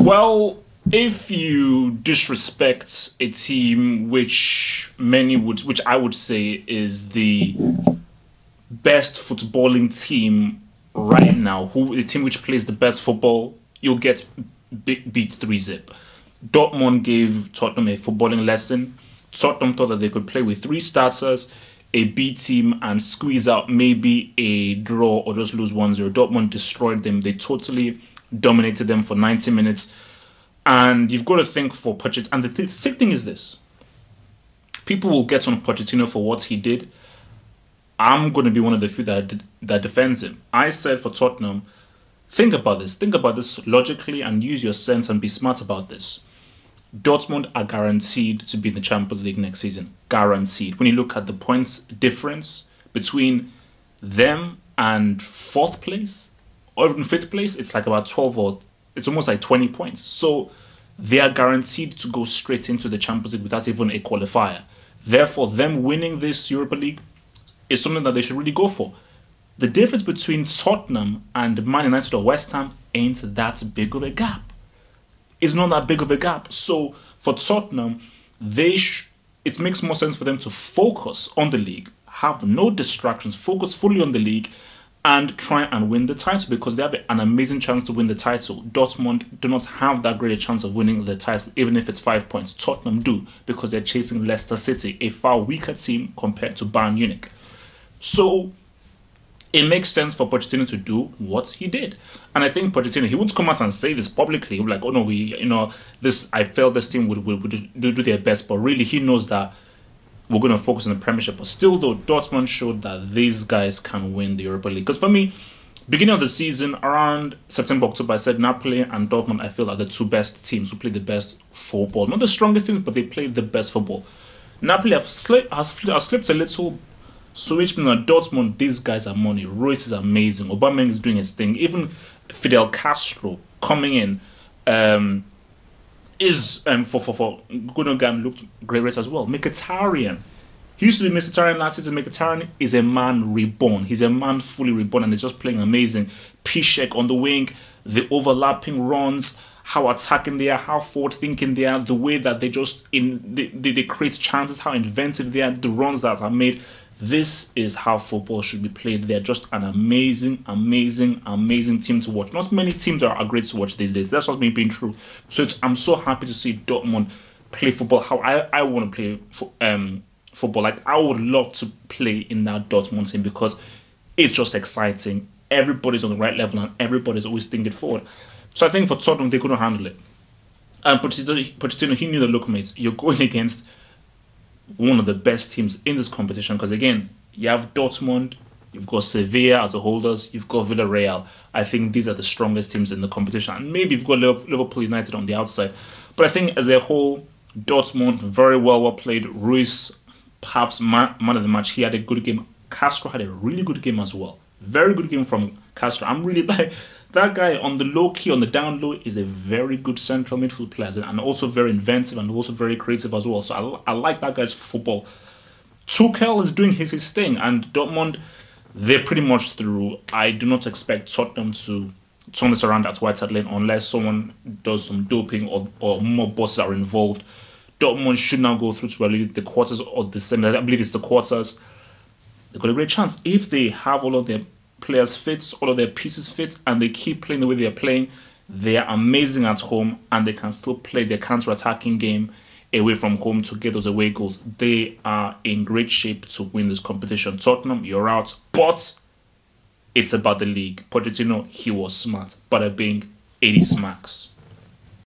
Well, if you disrespect a team which I would say is the best footballing team right now, who the team which plays the best football, you'll get beat 3-zip. Dortmund gave Tottenham a footballing lesson. Tottenham thought that they could play with three starters, a B team, and squeeze out maybe a draw or just lose 1-0. Dortmund destroyed them. They totally dominated them for 90 minutes. And you've got to think for Pochettino. And the sick thing is this. People will get on Pochettino for what he did. I'm going to be one of the few that defends him. I said for Tottenham, think about this. Think about this logically and use your sense and be smart about this. Dortmund are guaranteed to be in the Champions League next season. Guaranteed. When you look at the points difference between them and fourth place or even fifth place, it's like about 12 or it's almost like 20 points. So they are guaranteed to go straight into the Champions League without even a qualifier. Therefore, them winning this Europa League is something that they should really go for. The difference between Tottenham and Man United or West Ham ain't that big of a gap. It's not that big of a gap. So for Tottenham, it makes more sense for them to focus on the league, have no distractions, focus fully on the league, and try and win the title because they have an amazing chance to win the title. Dortmund do not have that great a chance of winning the title, even if it's 5 points. Tottenham do because they're chasing Leicester City, a far weaker team compared to Bayern Munich. So it makes sense for Pochettino to do what he did. And I think Pochettino, he wouldn't come out and say this publicly. He'd be like, oh no, I felt this team would do their best. But really, he knows that we're going to focus on the Premiership. But still, though, Dortmund showed that these guys can win the Europa League. Because for me, beginning of the season, around September, October, I said Napoli and Dortmund, I feel are the two best teams who play the best football. Not the strongest teams, but they play the best football. Napoli has slipped a little. So which means that Dortmund, these guys are money. Royce is amazing. Aubameyang is doing his thing. Even Fidel Castro coming in is for Gundogan looked great as well. Mkhitaryan, he used to be Mkhitaryan last season. Mkhitaryan is a man reborn. He's a man fully reborn and he's just playing amazing. Piszczek on the wing, the overlapping runs, how attacking they are, how forward thinking they are, the way that they they create chances, how inventive they are, the runs that are made. This is how football should be played. They're just an amazing, amazing, amazing team to watch. Not many teams are great to watch these days. That's just me being true. So I'm so happy to see Dortmund play football how I want to play football. Like, I would love to play in that Dortmund team because it's just exciting. Everybody's on the right level and everybody's always thinking forward. So I think for Tottenham, they couldn't handle it. And Pochettino, he knew the look, mates. You're going against one of the best teams in this competition because, again, you have Dortmund, you've got Sevilla as the holders, you've got Villarreal. I think these are the strongest teams in the competition. And maybe you've got Liverpool United on the outside. But I think as a whole, Dortmund, very well played. Ruiz, perhaps man of the match. He had a good game. Castro had a really good game as well. Very good game from Castro. I'm really like that guy on the low key, on the down low, is a very good central midfield player and also very inventive and also very creative as well. So I like that guy's football. Tuchel is doing his thing, and Dortmund, they're pretty much through. I do not expect Tottenham to turn this around at White Hart Lane unless someone does some doping or more bosses are involved. Dortmund should now go through to the quarters or the semi. I believe it's the quarters. They've got a great chance if they have all of their players fit, all of their pieces fit, and they keep playing the way they're playing. They are amazing at home, and they can still play their counter-attacking game away from home to get those away goals. They are in great shape to win this competition. Tottenham, you're out, but it's about the league. Pochettino, he was smart. Bada bing, 80 smacks.